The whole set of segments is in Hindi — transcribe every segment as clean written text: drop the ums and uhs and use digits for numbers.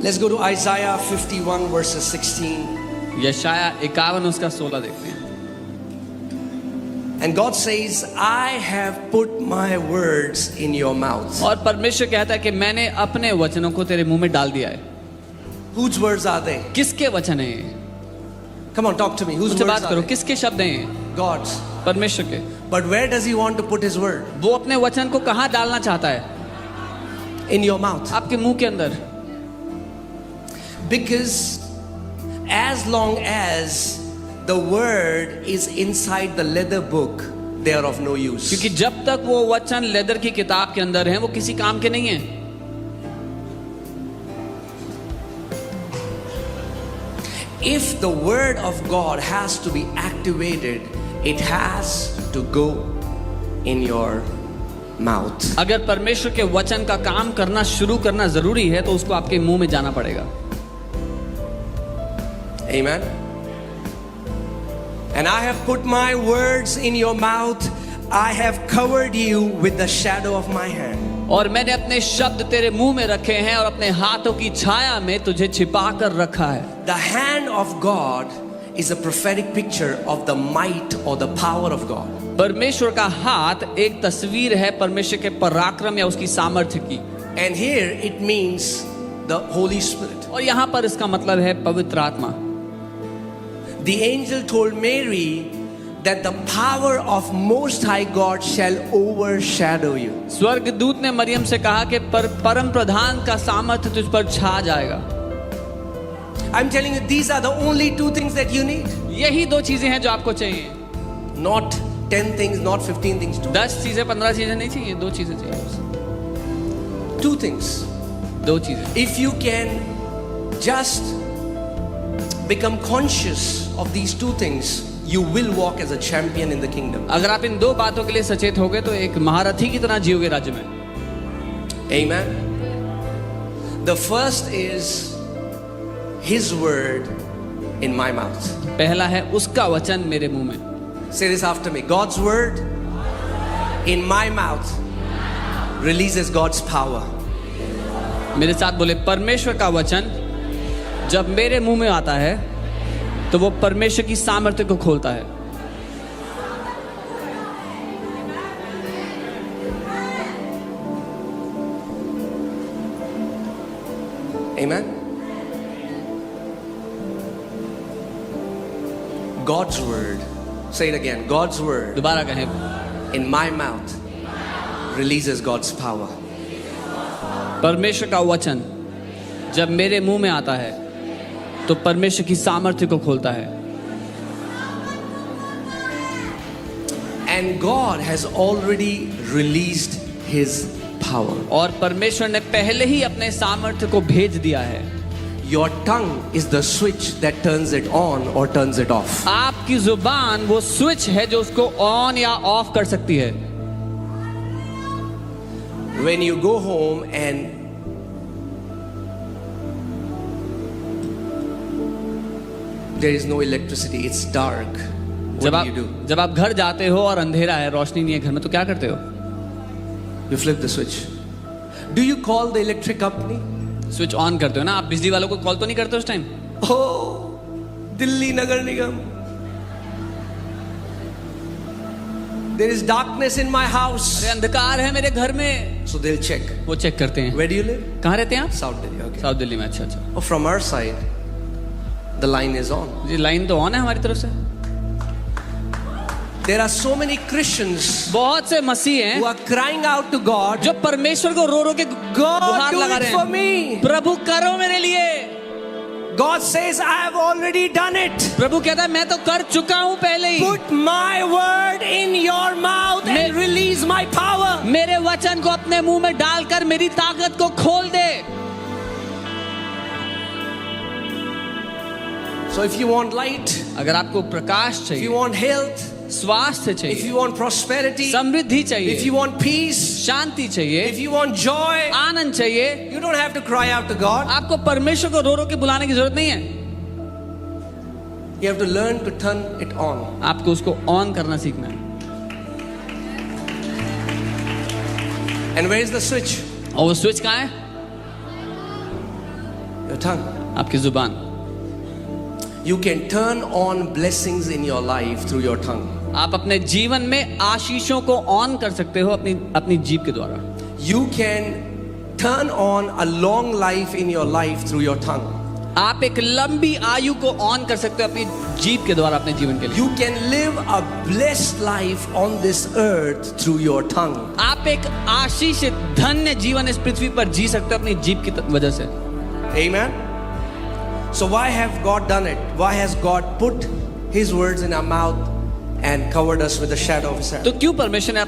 Let's go to Isaiah 51 verses 16. यशाया 51 उसका 16 देखते हैं. And God says, I have put my words in your mouth. और परमेश्वर कहता है कि मैंने अपने वचनों को तेरे मुंह में डाल दिया है. Whose words are they? किसके वचन हैं ये? Come on, talk to me. Whose मुझसे words बात are करो. they? किसके शब्द हैं ये? God's. परमेश्वर के. But where does he want to put his word? वो अपने वचन को कहाँ डालना चाहता है? In your mouth. आपके मुंह के अंदर. Because as long as the word is inside the leather book, they are of no use. क्योंकि जब तक वो वचन लेदर की किताब के अंदर हैं, वो किसी काम के नहीं हैं. If the word of God has to be activated, it has to go in your mouth. अगर परमेश्वर के वचन का काम करना शुरू करना जरूरी है, तो उसको आपके मुंह में जाना पड़ेगा. Amen. And I have put my words in your mouth. I have covered you with the shadow of my hand. और मैंने अपने शब्द तेरे मुंह में रखे हैं और अपने हाथों की छाया में तुझे छिपा कर रखा है. The hand of God is a prophetic picture of the might or the power of God. परमेश्वर का हाथ एक तस्वीर है परमेश्वर के पराक्रम या उसकी सामर्थ्य की. And here it means the Holy Spirit. और यहाँ पर इसका मतलब है पवित्र आत्मा. The angel told Mary that the power of Most High God shall overshadow you. स्वर्गदूत ने मरियम से कहा कि परम प्रधान का सामर्थ्य तुझ पर छा जाएगा. I'm telling you, these are the only two things that you need. यही दो चीजें हैं जो आपको चाहिए. Not 10 things, not 15 things. 10 चीजें 15 चीजें नहीं चाहिए. दो चीजें चाहिए. Two things. दो चीजें. If you can just become conscious of these two things, you will walk as a champion in the kingdom. अगर आप इन दो बातों के लिए सचेत होगे तो एक महारथी की तरह जियोगे राज्य में. Amen. The first is His word in my mouth. पहला है उसका वचन मेरे मुंह में. Say this after me. God's word in my mouth releases God's power. मेरे साथ बोले, परमेश्वर का वचन जब मेरे मुंह में आता है तो वो परमेश्वर की सामर्थ्य को खोलता है. Amen. God's word. Say it again. God's word दोबारा कहें. in my mouth releases God's power. परमेश्वर का वचन जब मेरे मुंह में आता है तो परमेश्वर की सामर्थ्य को खोलता है. And God has already released His power. और परमेश्वर ने पहले ही अपने सामर्थ्य को भेज दिया है. Your tongue is the switch that turns it on or turns it off. आपकी जुबान वो स्विच है जो उसको ऑन या ऑफ कर सकती है. When you go home and there is no electricity, it's dark. What do you do? जब आप घर जाते हो और अंधेरा है, रोशनी नहीं है घर में, तो क्या करते हो? You flip the switch. Do you call the electric company? Switch on करते हो ना. आप बिजली वालों को कॉल तो नहीं करते उस time? Oh, Delhi Nagar Nigam. There is darkness in my house. अरे अंधकार है मेरे घर में. So they'll check. वो चेक करते हैं. Where do you live? कहाँ रहते हैं आप? South Delhi. Okay. South Delhi में. अच्छा अच्छा. Oh, from our side, the line is on. जी लाइन तो ऑन है हमारी तरफ से. There are so many Christians बहुत से मसीह who हैं are crying out to God. जो परमेश्वर को रो रो के God, गुहार do लगा it रहे for हैं. me. प्रभु करो मेरे लिए. God says, I have already done it. प्रभु कहता है मैं तो कर चुका हूँ पहले ही. Put my word in your mouth and release my power. मेरे वचन को अपने मुंह में डालकर मेरी ताकत को खोल दे. So if you want light, अगर आपको प्रकाश if you चाहिए, want health, स्वास्थ्य if चाहिए, you want prosperity, Samriddhi if चाहिए, you want peace, शांति चाहिए, if you want joy, आनंद चाहिए, you don't have to cry out to God. आपको परमेश्वर को रो रो के बुलाने की जरूरत नहीं है. You have to learn to turn it on. आपको उसको ऑन करना सीखना है. And where is the switch? और वो स्विच कहाँ है? Your Your tongue. आपकी जुबान। You can turn on blessings in your life through your tongue. आप अपने जीवन में आशीषों को ऑन कर सकते हो अपनी जीभ के द्वारा। You can turn on a long life in your life through your tongue. आप एक लंबी आयु को ऑन कर सकते हो अपनी जीभ के द्वारा अपने जीवन के लिए। You can live a blessed life on this earth through your tongue. आप एक आशीषित धन्य जीवन इस पृथ्वी पर जी सकते हो अपनी जीभ की वजह से। Amen. So why have God done it? Why has God put His words in our mouth and covered us with the shadow of His hand? तो क्यों परमेश्वर ने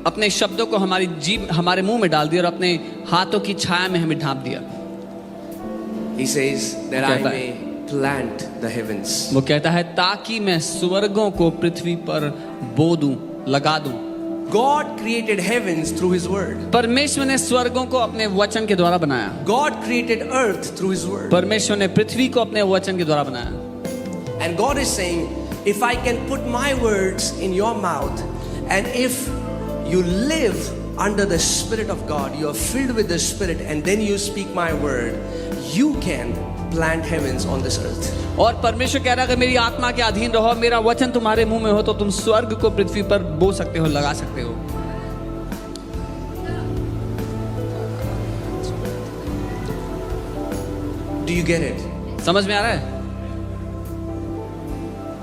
अपने शब्दों को हमारी जीभ हमारे मुंह में डाल दिया और अपने हाथों की छाया में हमें ढांप दिया? He says that I may plant the heavens. वो कहता है ताकि मैं स्वर्गों को पृथ्वी पर बो दूं, लगा दूं। God created heavens through His word. परमेश्वर ने स्वर्गों को अपने वचन के द्वारा बनाया। God created earth through His word. परमेश्वर ने पृथ्वी को अपने वचन के द्वारा बनाया। And God is saying, if I can put my words in your mouth, and if you live under the Spirit of God, you are filled with the Spirit, and then you speak my word, you can plant heavens on this earth. और परमेश्वर कह रहा है अगर मेरी आत्मा के अधीन रहो, मेरा वचन तुम्हारे मुंह में हो, तो तुम स्वर्ग को पृथ्वी पर बो सकते हो, लगा सकते हो। Do you get it? समझ में आ रहा है?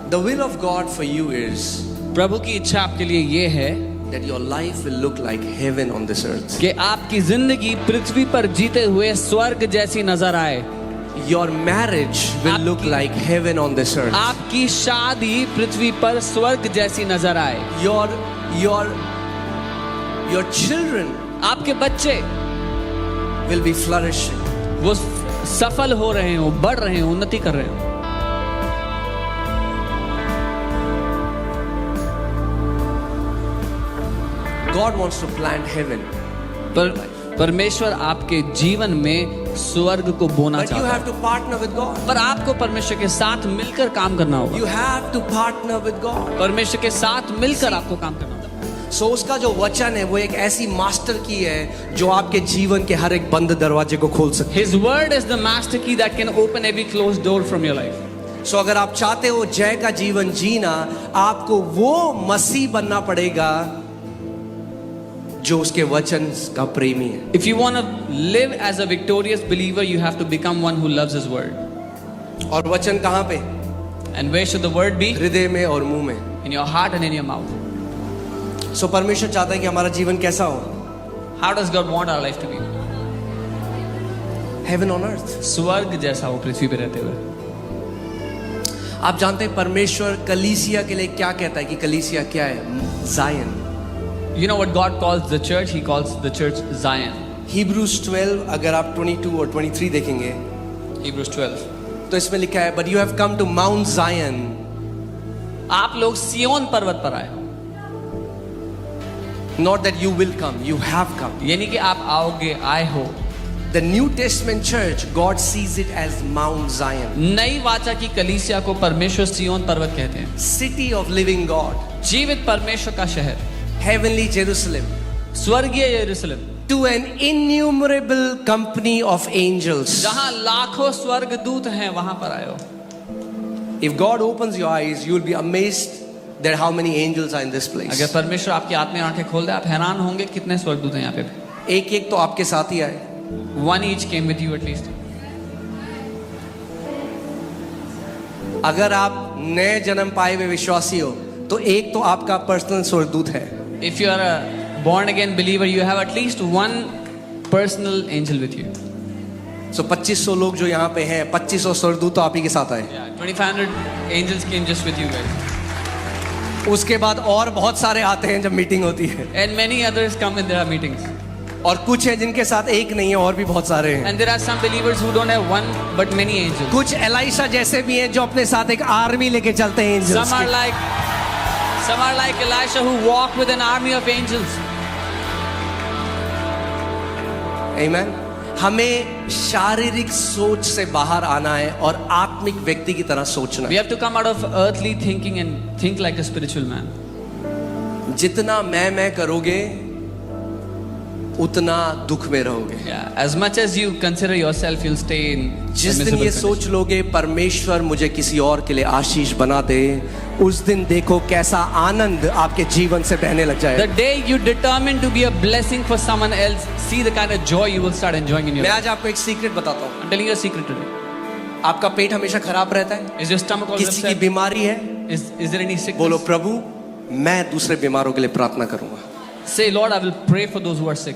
The will of God for you is प्रभु की इच्छा आपके लिए ये है that your life will look like heaven on this earth. कि आपकी जिंदगी पृथ्वी पर जीते हुए स्वर्ग जैसी नजर आए। Your marriage will look like heaven on this earth. आपकी शादी पृथ्वी पर स्वर्ग जैसी नजर आए। Your children आपके बच्चे will be flourishing. वो सफल हो रहे हो, बढ़ रहे हो, उन्नति कर रहे हो। God wants to plant heaven. परमेश्वर आपके जीवन में स्वर्ग को बोना But you चाहता have है। to partner with God. पर आपको परमेश्वर के साथ मिलकर काम करना होगा। You have to partner with God. परमेश्वर के साथ मिलकर आपको काम करना होगा। So उसका जो वचन है वो एक ऐसी मास्टर की है जो आपके जीवन के हर एक बंद दरवाजे को खोल सकती है। His word is the master key that can open every closed door from your life. So अगर आप चाहते हो जय का जीवन जीना, आपको वो मसीह बनना पड़ेगा जो उसके वचन का प्रेमी है। If you want to live as a victorious believer, you have to become one who loves His word. और वचन कहाँ पे? And where should the word be? हृदय में और मुंह में। In your heart and in your mouth. So परमेश्वर चाहता है कि हमारा जीवन कैसा हो? How does God want our life to be? Heaven on earth. स्वर्ग जैसा हो पृथ्वी पे रहते हुए। आप जानते हैं परमेश्वर कलीसिया के लिए क्या कहता है कि कलीसिया क्या है? Zion. You know what God calls the church? He calls the church Zion. Hebrews 12 अगर आप 22 और 23 देखेंगे Hebrews 12. तो इसमें लिखा है but you have come to Mount Zion. आप लोग सियोन पर्वत पर आए हो। Not that you will come, you have come. यानी कि आप आओगे, आए हो। The New Testament church, God sees it as Mount Zion. नई वाचा की कलीसिया को परमेश्वर सियोन पर्वत कहते हैं। City of living God. जीवित परमेश्वर का शहर। Heavenly Jerusalem. स्वर्गीय यरूशलेम। To an innumerable company of angels. जहां लाखों स्वर्गदूत हैं, वहां पर आए हो। If God opens your eyes, you will be amazed that how many angels are in this place. अगर परमेश्वर आपकी आत्मीय आंखें खोल दे, आप हैरान होंगे कितने स्वर्गदूत हैं यहाँ पे। एक एक तो आपके साथ ही आए। One each came with you at least. अगर आप नए जन्म पाए हुए विश्वासी हो तो एक तो आपका पर्सनल स्वर्गदूत है। If you are a born again believer, you have at least one personal angel with you. So 2500 लोग जो यहाँ पे हैं, 2500 स्वर्गदूत तो आप ही के साथ आए। 2500 angels came just with you guys. उसके बाद और बहुत सारे आते हैं जब मीटिंग होती है, And many others come when there are meetings. और कुछ हैं जिनके साथ एक नहीं है और भी बहुत सारे हैं। And there are some believers who don't have one but many angels. कुछ एलाइशा जैसे भी हैं जो अपने साथ एक आर्मी लेके चलते हैं angels Some are like Elisha who walk with an army of angels. Amen. हमें शारीरिक सोच से बाहर आना है और आत्मिक व्यक्ति की तरह सोचना We है। have to come out of earthly thinking and think like a spiritual man. जितना मैं करोगे उतना दुख में रहोगे। Yeah, as much as you consider yourself, you'll stay in a जिस दिन miserable ये condition. सोच लोगे परमेश्वर मुझे किसी और के लिए आशीष बना दे, उस दिन देखो कैसा आनंद आपके जीवन से बहने लग The जाएगा। day you determine to be a blessing for someone else, see the kind of joy you will start enjoying in your मैं life. आज आपको एक सीक्रेट बताता हूँ। I'm telling you a secret today. आपका पेट हमेशा खराब रहता है, Is your stomach always किसी की upset? बीमारी है, Is there any sickness? बोलो प्रभु मैं दूसरे बीमारों के लिए प्रार्थना करूंगा। Say, Lord, I will pray for those who are sick.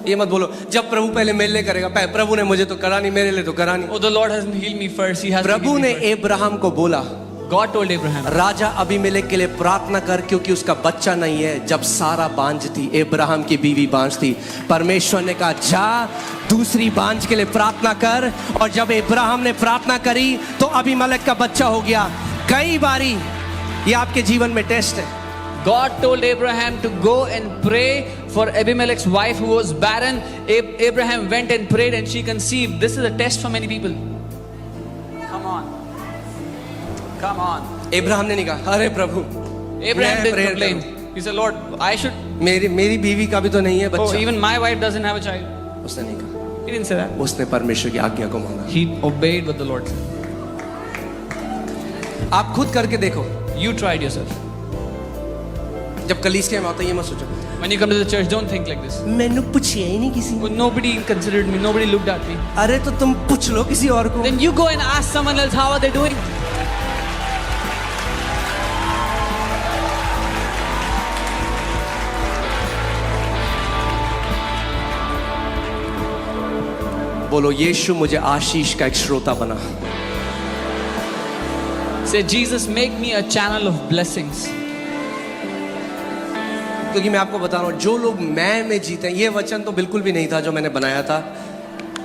ये मत बोलो जब प्रभु पहले मेरे लिए करेगा, प्रभु ने मुझे तो करा नहीं, मेरे लिए तो करा नहीं। Oh, the Lord hasn't healed me first. He has to Prabhu heal ने me first. अब्राहम को बोला God told Abraham, राजा अबीमेलेक के लिए प्रार्थना कर क्योंकि उसका बच्चा नहीं है। जब सारा बांझ थी, अब्राहम की बीवी बांझ थी, परमेश्वर ने कहा जा दूसरी बांझ के लिए प्रार्थना कर। और जब अब्राहम ने प्रार्थना करी तो अबीमेलेक का बच्चा हो गया। कई बारी ये आपके जीवन में टेस्ट है। God told Abraham to go and pray for Abimelech's wife who was barren. Abraham went and prayed and she conceived. This is a test for many people. Come on. Come on. Abraham ने नहीं कहा अरे प्रभु Abraham मैं didn't prayer complain. He said, Lord, I should. मेरी बीवी का भी तो नहीं है Oh, बच्चा। even my wife doesn't have a child. उसने नहीं कहा, He didn't say that. उसने परमेश्वर की आज्ञा को माना। He obeyed what the Lord said. आप खुद करके देखो। You tried yourself. जब कलीसिया में आता है ये मत सोचो When you come to the church, don't think like this. मैंने पूछा ही नहीं किसी ने। Oh, nobody considered me. Nobody looked at me. अरे तो तुम पूछ लो किसी और को। Then you go and ask someone else, how are they doing? बोलो यीशु मुझे आशीष का एक श्रोता बना। Say, Jesus, make me a channel of blessings. क्योंकि मैं आपको बता रहा हूँ जो लोग मैं में जीते हैं, ये वचन तो बिल्कुल भी नहीं था जो मैंने बनाया था,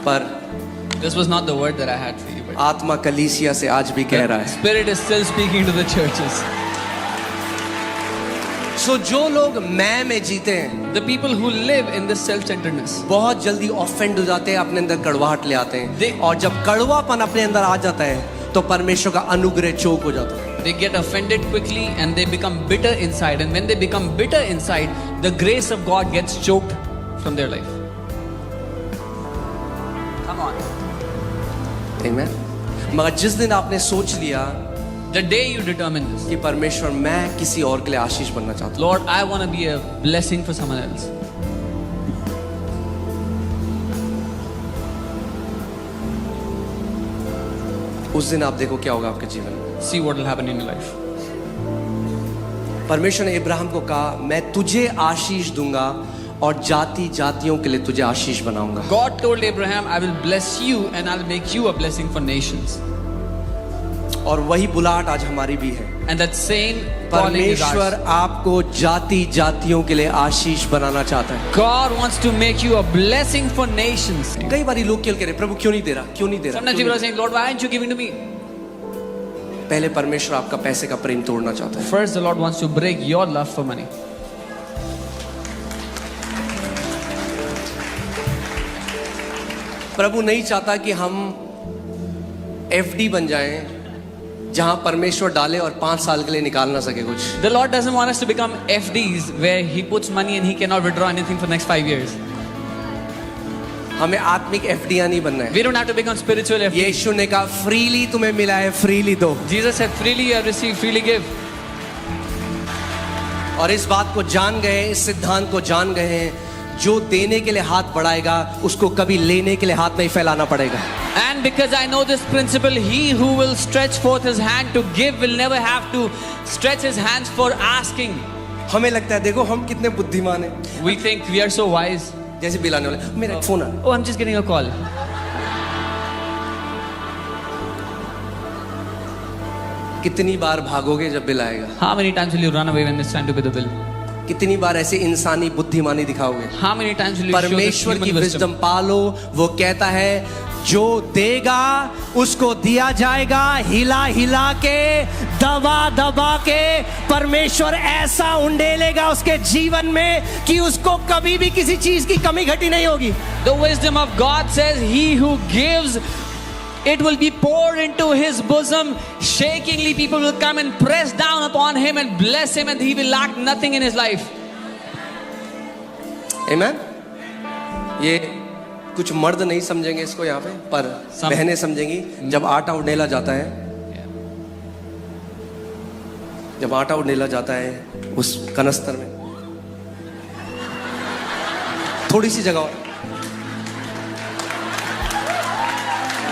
पर This was not the word that I had for you, but आत्मा कलीसिया से आज भी कह रहा है। Spirit is still speaking to the churches. सो जो लोग मैं में जीते हैं The people who live in this self-centeredness, बहुत जल्दी ऑफेंड हो जाते हैं, अपने अंदर कड़वाहट ले आते हैं। और जब कड़वापन अपने अंदर आ जाता है तो परमेश्वर का अनुग्रह चोक हो जाता है। they get offended quickly and they become bitter inside. And when they become bitter inside, the grace of God gets choked from their life. Come on. Amen? मगर जिस दिन आपने सोच लिया The day you determine this, कि परमेश्वर मैं किसी और के लिए आशीष बनना चाहता हूँ, Lord, I want to be a blessing for someone else. उस दिन आप देखो क्या होगा आपके जीवन में। See what will happen in your life. परमेश्वर ने अब्राहम को कहा मैं तुझे आशीष दूंगा और जाति जातियों के लिए तुझे आशीष बनाऊंगा। God told Abraham, I will bless you and I'll make you a blessing for nations. और वही बुलाहट आज हमारी भी है। And that same calling is परमेश्वर ours. आपको जाति जातियों के लिए आशीष बनाना चाहता है। God wants to make you a blessing for nations. कई बार लोग कह रहे प्रभु क्यों नहीं दे रहा, क्यों नहीं दे रहा, Sometimes क्यों people are नहीं saying, Lord, why aren't you giving to me? दे रहा? पहले परमेश्वर आपका पैसे का प्रेम तोड़ना चाहता है। First, the Lord wants to break your love for money. प्रभु नहीं चाहता कि हम एफडी बन जाएं जहां परमेश्वर डाले और 5 साल के लिए निकाल ना सके कुछ। The Lord doesn't want us to become FDs where He puts money and He cannot withdraw anything for the next 5 years. हमें आत्मिक एफडियां नहीं बनना है। We don't have to become spiritual FDs. यीशु ने कहा फ्रीली तुम्हें मिला है, फ्रीली दो। Jesus said, freely you have received, freely give. और इस बात को जान गए, इस सिद्धांत को जान गए हैं, जो देने के लिए हाथ बढ़ाएगा उसको कभी लेने के लिए हाथ नहीं फैलाना पड़ेगा। And because I know this principle, he who will stretch forth his hand to give will never have to stretch his hands for asking. हमें लगता है देखो हम कितने बुद्धिमान हैं। We think we are so wise. जैसे बिल आने वाले, मेरा फोन आ रहा है। Oh, I'm just getting a call. कितनी बार भागोगे जब बिल आएगा? How many times will you run away when it's time to pay the bill? कितनी बार ऐसे इंसानी बुद्धिमानी दिखाओगे? How many times will you show this परमेश्वर की human विजडम wisdom? पालो। वो कहता है जो देगा उसको दिया जाएगा, हिला हिला के, दबा दबा के परमेश्वर ऐसा उंडेलेगा उसके जीवन में कि उसको कभी भी किसी चीज की कमी घटी नहीं होगी। The wisdom of God says, he who gives, it will be poured into his bosom. Shakingly, people will come and press down upon him and bless him, and he will lack nothing in his life. आमेन। ये कुछ मर्द नहीं समझेंगे इसको यहाँ पे, पर बहनें समझेंगी। जब आटा उंडेला जाता है, जब आटा उंडेला जाता है उस कनस्तर में, थोड़ी सी जगह और,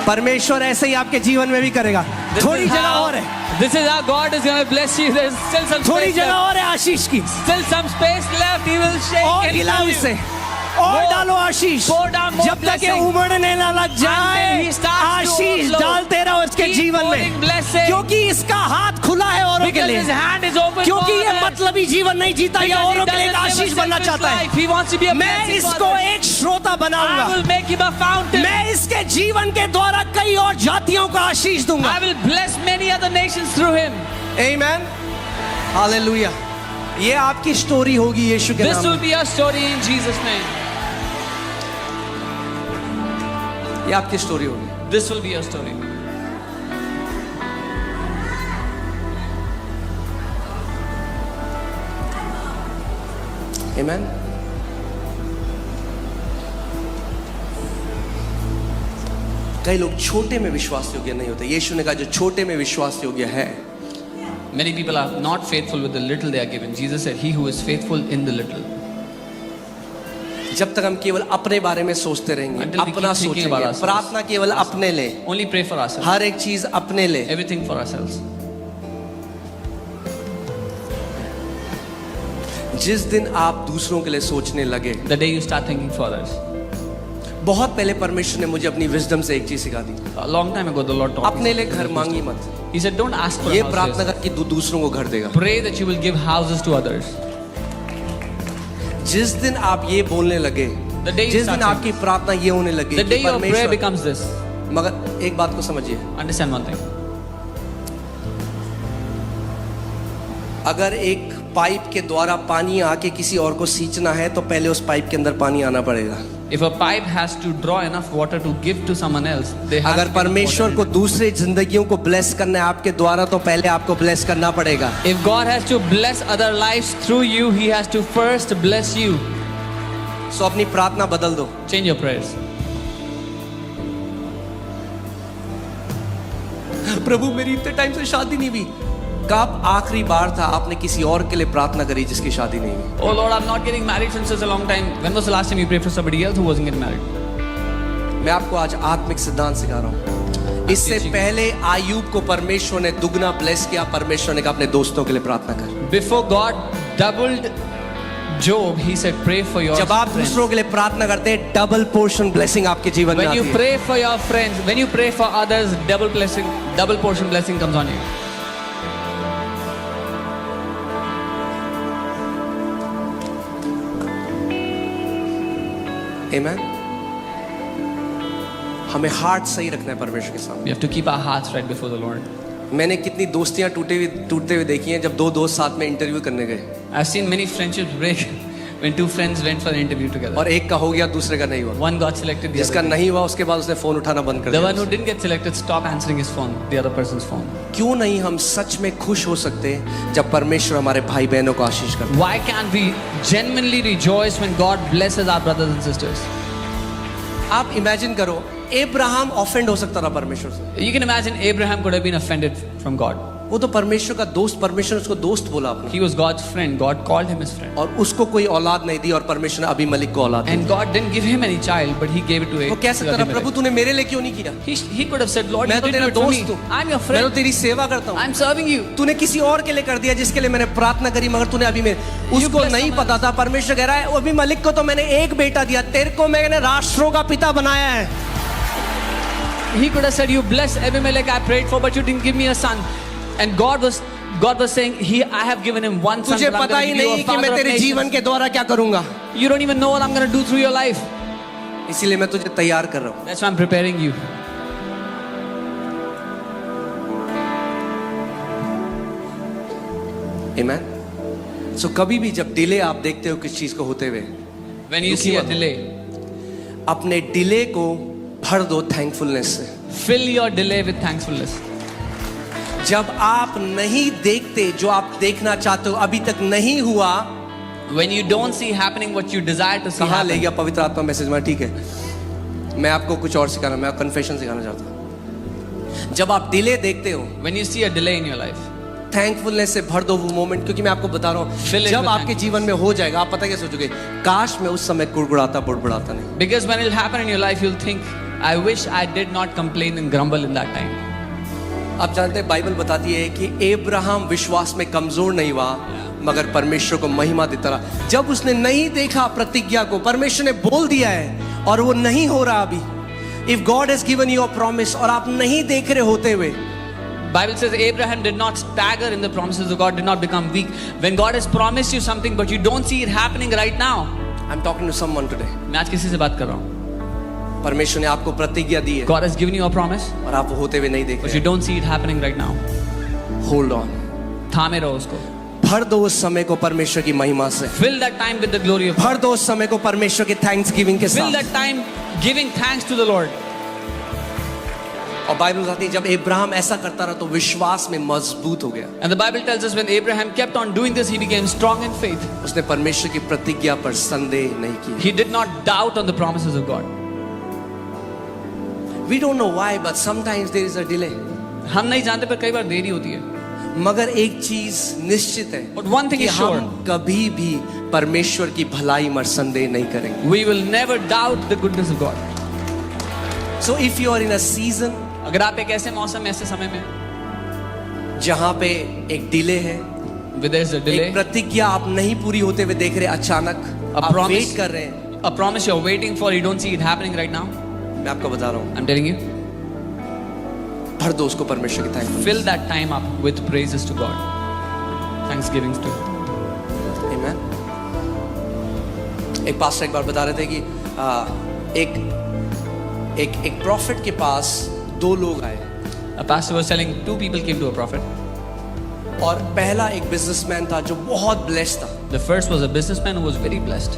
परमेश्वर ऐसे ही आपके जीवन में भी करेगा। थोड़ी जगह और है। This is how God is going to bless you. There's still some थोड़ी space जगह left. और है आशीष की। Still some space left. He will shake और and हिलाओ fill you. इसे, और More- डालो आशीष। pour down more जब तक ये blessing. उमड़ने ना लग जाए, Until he starts to Ashish overflow. डालते रहो इसके Keep जीवन pouring में, blessing. क्योंकि इसका हाथ खुला है औरों के Because लिए। his hand is open क्योंकि for ये others. मतलबी जीवन नहीं जीता, ये Because he औरों के लिए एक doesn't live a आशीष बनना selfish चाहता है। life. He wants to be a मैं blessing for इसको others. एक श्रोता I बनाऊंगा। will make him a fountain. मैं इसके जीवन के द्वारा कई और जातियों को आशीष दूंगा। I will bless many other nations through him. Amen, hallelujah. ये आपकी स्टोरी होगी यीशु के This नाम will में। be your story in Jesus' name. ये आपकी स्टोरी होगी। This will be your story. आमेन। कई लोग छोटे में विश्वास योग्य नहीं होते। यीशु ने कहा जो छोटे में विश्वास योग्य है, Many people are not faithful with the little they are given. Jesus said, "He who is faithful in the little." जब तक हम केवल अपने बारे में सोचते रहेंगे, Until we keep अपना thinking about सोचेंगे, ourselves. प्रार्थना केवल अपने ले, Only pray for ourselves. हर एक चीज अपने ले, Everything for ourselves. जिस दिन आप दूसरों के लिए सोचने लगे, The day you start thinking for others. बहुत पहले परमेश्वर ने मुझे अपनी विजडम से एक चीज सिखा दी, A long time ago, the Lord taught अपने me लिए घर something. मांगी मत। He said, "Don't ask for ये a house. प्रार्थना yourself. कर कि दूसरों को घर देगा। Pray that you will give houses to others." जिस दिन आप ये बोलने लगे, The day you जिस start दिन आपकी प्रार्थना ये होने लगे The कि day your prayer परमेश्वर, becomes this. मगर एक बात को समझिए, Understand one thing. अगर एक पाइप के द्वारा पानी आके किसी और को सींचना है तो पहले उस पाइप के अंदर पानी आना पड़ेगा। If a pipe has to draw enough water to give to someone else, they have अगर to give परमेश्वर water को in it. दूसरे जिंदगियों को ब्लेस करना है आपके द्वारा, तो पहले आपको ब्लेस करना पड़ेगा। If God has to bless other lives through you, He has to first bless you. सो अपनी प्रार्थना बदल दो। Change your prayers. प्रभु मेरी इतने टाइम से शादी नहीं हुई। कब आखिरी बार था आपने किसी और के लिए प्रार्थना करी जिसकी शादी नहीं हुई? Oh Lord, I'm not getting married since such a long time. When was the last time you prayed for somebody else who wasn't getting married? मैं आपको आज आत्मिक सिद्धांत सिखा रहा हूँ। इससे पहले आयूब को परमेश्वर ने दुगना ब्लेस किया। परमेश्वर ने कहा अपने दोस्तों के लिए प्रार्थना कर। Before God doubled Job, He said, pray for your जब आप friends. दूसरों के लिए प्रार्थना करते हैं, डबल पोर्शन ब्लेसिंग आपके जीवन में When आती you है। pray for your friends, when you pray for others, double blessing, double portion blessing comes on you. आमेन। हमें हार्ट सही रखना है परमेश्वर के सामने। We have to keep our hearts right before the Lord. मैंने कितनी दोस्तियां टूटते हुए देखी हैं जब दो दोस्त साथ में इंटरव्यू करने गए I've seen many friendships break when two friends went for an interview together. और एक का हो गया, दूसरे का नहीं हुआ। One got selected, the जिसका other. नहीं हुआ उसके बाद उसने फोन उठाना बंद कर The one दिया। who didn't get selected stopped answering his phone, the other person's phone. क्यों नहीं हम सच में खुश हो सकते जब परमेश्वर हमारे भाई बहनों को आशीष करता है? Why can't we genuinely rejoice when God blesses our brothers and sisters? आप इमेजिन करो, अब्राहम ऑफेंड हो सकता था परमेश्वर से। You can imagine Abraham could have been offended from God. वो तो परमेश्वर का दोस्त, परमेश्वर ने उसको दोस्त बोला अपना, He was God's friend. God called him his friend. और उसको कोई औलाद नहीं दी और परमेश्वर ने अबीमेलेक को औलाद दी। And God didn't give him any child, but He gave it to वो कह सकता था, Abraham. प्रभु तूने मेरे लिए क्यों नहीं किया? He could have said, Lord, मैं you तो did तेरा it for me. दोस्त हूँ, I'm your मैं तो friend. तेरी सेवा करता हूँ। I'm serving you. तूने किसी और के लिए कर दिया जिसके लिए मैंने प्रार्थना करी, मगर तूने अभी मेरे उसको blessed नहीं someone पता था। परमेश्वर कह रहा है अबीमेलेक को तो मैंने एक बेटा दिया, तेरे को मैंने राष्ट्रों का पिता बनाया है। He could have said, you blessed Abimelech I prayed for, but you didn't give me a son. And God was saying, I have given him one son, तुझे but I'm पता going he to give you नहीं a कि मैं father of तेरे जीवन nations. के द्वारा क्या करूंगा, You don't even know what I'm going to do through your life. इसीलिए मैं तुझे तैयार कर रहा हूँ। That's why I'm preparing you. आमेन। सो कभी भी जब डिले आप देखते हो किस चीज को होते हुए, When you see a delay, अपने डिले को भर दो थैंकफुलनेस से। fill your delay with thankfulness. जब आप नहीं देखते जो आप देखना चाहते हो, अभी तक नहीं हुआ, When you don't see happening what you desire to see कहाँ ले happen. गया पवित्र आत्मा मैसेज में? ठीक है, मैं आपको कुछ और सिखाना, मैं कन्फेशन सिखाना चाहता हूँ। जब आप डिले देखते हो, When you see a delay in your life, thankfulness से भर दो वो मोमेंट, क्योंकि मैं आपको बता रहा Fill हूँ it जब with आपके thanks. जीवन में हो जाएगा, आप पता क्या सोचोगे? काश मैं उस समय कुड़कुड़ाता बुड़बुड़ाता नहीं। because when it'll happen in your life, you'll think, I wish I did not complain and grumble in that time. आप जानते हैं बाइबल बताती है कि अब्राहम विश्वास में कमजोर नहीं हुआ, मगर परमेश्वर को महिमा देता रहा। जब उसने नहीं देखा प्रतिज्ञा को, परमेश्वर ने बोल दिया है और वो नहीं हो रहा अभी। If God has given you a promise और आप नहीं देख रहे होते हुए, Bible says Abraham did not stagger in the promises of God, did not become weak. When God has promised you something but you don't see it happening right now. I'm talking to someone today. मैं आज किसी से बात कर रहा हूँ. परमेश्वर ने आपको प्रतिज्ञा दी है God has given you a promise और आप वो होते हुए नहीं देख but you रहे। don't see it happening right now. Hold on, थामे रहो उसको. भर दो उस समय को परमेश्वर की महिमा से, Fill that time with the glory of God. भर दो उस समय को परमेश्वर के थैंक्स गिविंग के Fill साथ। that time giving thanks to the Lord. और बाइबल बताती है जब अब्राहम ऐसा करता रहा तो विश्वास में मजबूत हो गया। And the Bible tells us when Abraham kept on doing this, he became strong in faith. उसने परमेश्वर की प्रतिज्ञा पर संदेह नहीं किया। He did not doubt on the promises of God. We don't know why, but sometimes there is a delay. हम नहीं जानते पर कई बार देरी होती है. मगर एक चीज निश्चित है But one thing कि is sure. हम कभी भी परमेश्वर की भलाई में संदेह नहीं करेंगे। We will never doubt the goodness of God. So if you are in a season अगर आप एक ऐसे मौसम ऐसे समय में जहां पे एक डिले है, where there is a delay, एक प्रतिज्ञा आप नहीं पूरी होते हुए देख रहे, अचानक a आप promise, वेट कर रहे हैं, a promise you're waiting for, you don't see it happening right now. मैं आपको बता रहा हूँ, I'm telling you, भर दो उसको परमेश्वर की thanks. fill that time up with praises to God, thanksgivings to Him. Amen. एक पास्टर एक बार बता रहे थे कि एक प्रॉफिट के पास दो लोग आए A pastor was telling 2 people came to a prophet. और पहला एक बिजनेसमैन था जो बहुत ब्लेस्ड था, The first was a businessman who was very blessed.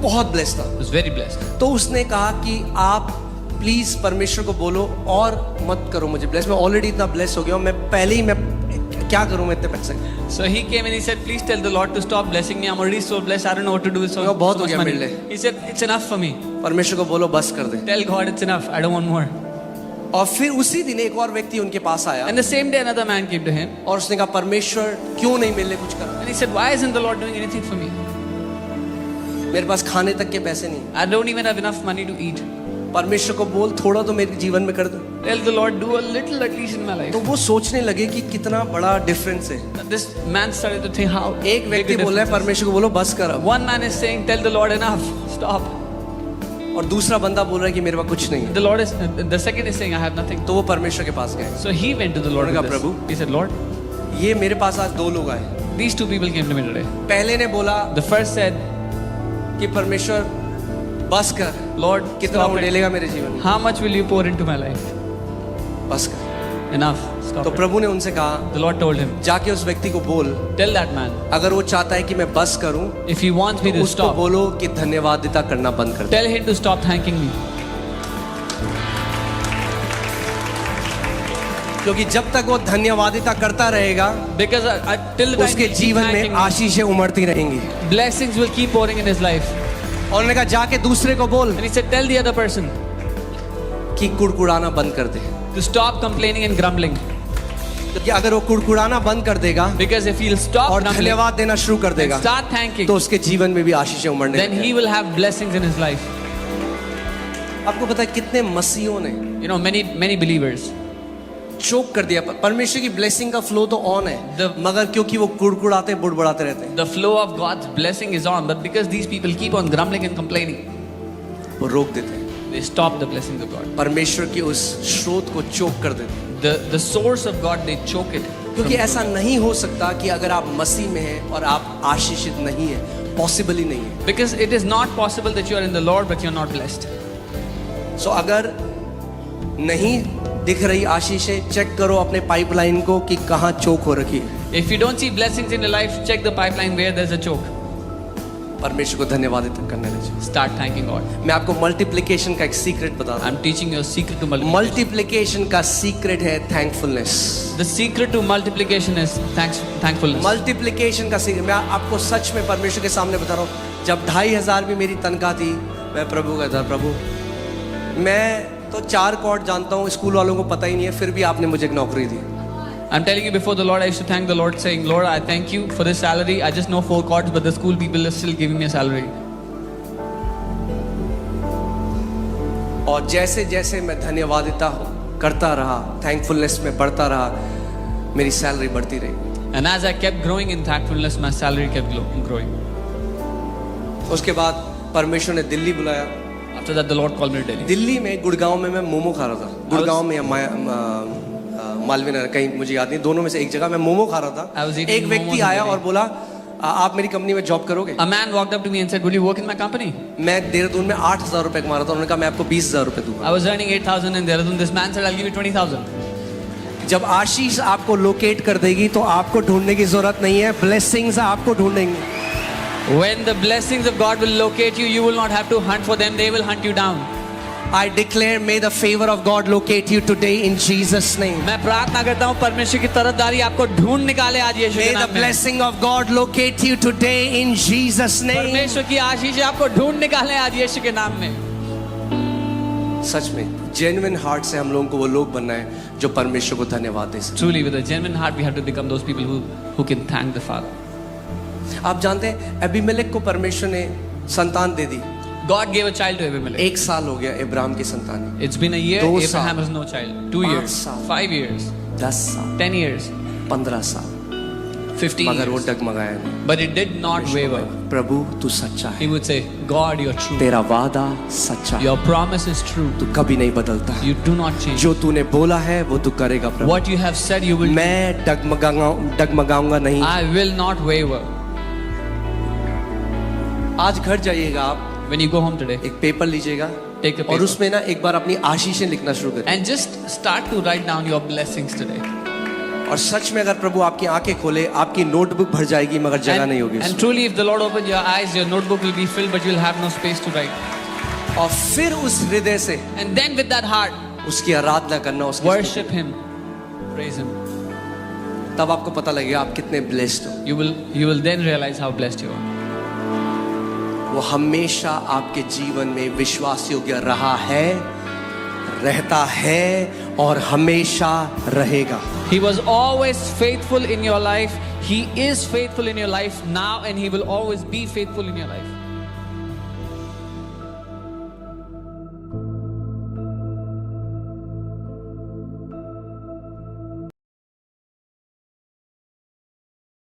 बहुत ब्लेस्ड था। Was very blessed. तो उसने कहा कि आप प्लीज परमेश्वर को बोलो और मत करो मुझे ब्लेस, मैं ऑलरेडी इतना ब्लेस हो गया हूँ, मैं पहले ही मैं क्या करूँ मैं इतने पैसे। So he came and he said, please tell the Lord to stop blessing me. I'm already so blessed. I don't know what to do with so बहुत हो much गया money. मेरे लिए। He said, it's enough for me. परमेश्वर को बोलो बस कर दे। Tell God it's enough. I don't want more. और फिर उसी दिन एक और व्यक्ति उनके पास आया And the same day another man came to him और उसने कहा परमेश्वर क्यों नहीं मेरे लिए कुछ कर, and he said, why isn't the Lord doing anything for me? मेरे पास खाने तक के पैसे नहीं। I don't even have enough money to eat. परमेश्वर को बोल थोड़ा तो मेरे जीवन में कर दो। Tell the Lord, do a little at least in my life. तो वो सोचने लगे कि कितना बड़ा डिफरेंस है। This man started to think how एक big व्यक्ति a बोल रहा है difference is. परमेश्वर को बोलो बस कर अब, One man is saying, tell the Lord enough, stop. और दूसरा बंदा बोल रहा है कि मेरे पास कुछ नहीं है। The Lord is, the second is saying, I have nothing. तो वो परमेश्वर के पास गए। So he went to the Lord उन्होंने with कहा, this. Prabhu, He said, Lord, ये मेरे पास आज दो लोग आए। these 2 people came to me today. पहले ने बोला The first said, कि परमेश्वर बस कर, Lord, कितना stop वो it. डालेगा मेरे जीवन में, How much will you pour into my life? बस कर। Enough. Stop तो it. प्रभु ने उनसे कहा The Lord told him, जाके उस व्यक्ति को बोल, tell that man, अगर वो चाहता है कि मैं बस करूं if he wants me तो to उसको stop, बोलो कि धन्यवादिता करना बंद कर दे। tell him to stop thanking me. क्योंकि जब तक वो धन्यवादिता करता रहेगा Because till the time उसके he keeps जीवन thanking में me, आशीषें उमड़ती रहेंगी। blessings will keep pouring in his life. और उन्होंने कहा जाके दूसरे को बोल And he said, tell the other person कि कुड़कुड़ाना बंद कर दे, to stop complaining and grumbling. क्योंकि अगर वो कुड़कुड़ाना बंद कर देगा Because if he'll stop और grumbling धन्यवाद देना शुरू कर and देगा start thanking, तो उसके जीवन में भी आशीषें उमड़ने then he लगेंगी। will have blessings in his life. आपको पता है कितने मसीहों ने You know, many believers, चोक कर दिया। परमेश्वर की ब्लेसिंग का फ्लो तो ऑन है, मगर क्योंकि वो कुड़कुड़ाते बुड़बुड़ाते रहते हैं, the flow of God's blessing is on, but because these people keep on grumbling and complaining, वो रोक देते हैं, they stop the blessings of God. परमेश्वर के उस स्रोत को चोक कर देते हैं। The source of God, they choke it. क्योंकि ऐसा नहीं हो सकता कि अगर आप मसीह में हैं और आप आशीषित नहीं है, पॉसिबल ही नहीं है। Because it is not possible that you are in the Lord but you are not blessed. सो अगर नहीं दिख रही आशीषें, चेक करो अपने पाइपलाइन को कि कहाँ चोक हो रखी है। If you don't see blessings in your life, check the pipeline where there's a choke. परमेश्वर को धन्यवाद करने लगे। start thanking God. मैं आपको मल्टीप्लिकेशन का एक सीक्रेट बताता हूँ. I'm teaching you a secret to multiplication. Multiplication का सीक्रेट है thankfulness. The secret to multiplication is thankfulness. Multiplication का सीक्रेट, मैं आपको सच में परमेश्वर के सामने बता रहा हूँ. जब 2,500 भी मेरी तनख्वाह थी, मैं प्रभु कहता, प्रभु मैं तो 4 कॉर्ड जानता हूँ, स्कूल वालों को पता ही नहीं है, फिर भी आपने मुझे एक नौकरी दी. I'm telling you before the Lord, I used to thank the Lord saying, Lord, I thank you for this salary. I just know 4 chords, but the school people are still giving me a salary. और जैसे जैसे मैं धन्यवादिता करता रहा, थैंकफुलनेस में बढ़ता रहा, मेरी सैलरी बढ़ती रही. And as I kept growing in thankfulness, my salary kept growing. उसके बाद परमेश्वर ने दिल्ली बुलाया. After that, the Lord called me to Delhi. Delhi में गुड़गांव में मैं मोमो खा रहा था. गुड़गांव में या मालवीन कहीं मुझे याद नहीं, दोनों में से एक जगह मैं मोमो खा रहा I was था. eating एक व्यक्ति momos in आया Delhi. और बोला, आप मेरी कंपनी में जॉब करोगे? A man walked up to me and said, will you work in my company? मैं देहरादून में 8,000 रुपए कमा रहा था. उन्होंने कहा मैं आपको 20,000 रुपए दूंगा. I was earning 8,000 in Dehradun. This man said, I'll give you 20,000. जब आशीष आपको लोकेट कर देगी तो आपको ढूंढने की जरूरत नहीं है, ब्लेसिंग्स आपको ढूंढेंगे. When the blessings of God will locate you, you will not have to hunt for them. They will hunt you down. I declare, may the favor of God locate you today in Jesus' name. मैं प्रार्थना करता हूँ परमेश्वर की तरफदारी आपको ढूंढ निकाले आज यीशु के May the नाम में. blessing of God locate you today in Jesus' name. परमेश्वर की आशीष आपको ढूंढ निकाले आज यीशु के नाम में. सच में जेन्युइन हार्ट से हम लोगों को वो लोग बनना है जो परमेश्वर को धन्यवाद दे सके. Truly, with a genuine heart, we have to become those people who can thank the Father. आप जानते हैं अबीमेलेक को परमेश्वर ने संतान दे दी. God gave a child to Abimelech. 1 साल हो गया इब्राहिम की संतान. It's been a year. 2 Abraham साल. has no child. 2 5 years. साल. 5 years. 10 साल. 10 years. 15 साल. 15 मगर वो years. डगमगाया नहीं. But it did not waver. प्रभु तू सच्चा He है, would say, God, you're true. तेरा वादा सच्चा है, Your promise is true. तू कभी नहीं बदलता. You do not change. जो तूने बोला है वो तू करेगा प्रभु. What you have said, you will do. मैं डगमगाऊंगा नहीं. I will not waver. आज घर जाइएगा आप, When you go home today, एक पेपर लीजिएगा take a और paper उसमें ना एक बार अपनी आशीषें लिखना शुरू करें. and just start to write down your blessings today. और सच में अगर प्रभु आपकी आंखें खोले, आपकी नोटबुक भर जाएगी मगर जगह नहीं होगी. And truly, if the Lord opens your eyes, your notebook will be filled, but you'll have no space to write. और फिर उस हृदय से And then with that heart, उसकी आराधना करना, उसकी worship Him, praise Him. तब आपको पता लगेगा आप कितने ब्लेस्ड हो. You will then realize how blessed you are. वो हमेशा आपके जीवन में विश्वास योग्य रहा है, रहता है और हमेशा रहेगा. He was always faithful in your life. He is faithful in your life now, and He will always be faithful in your life.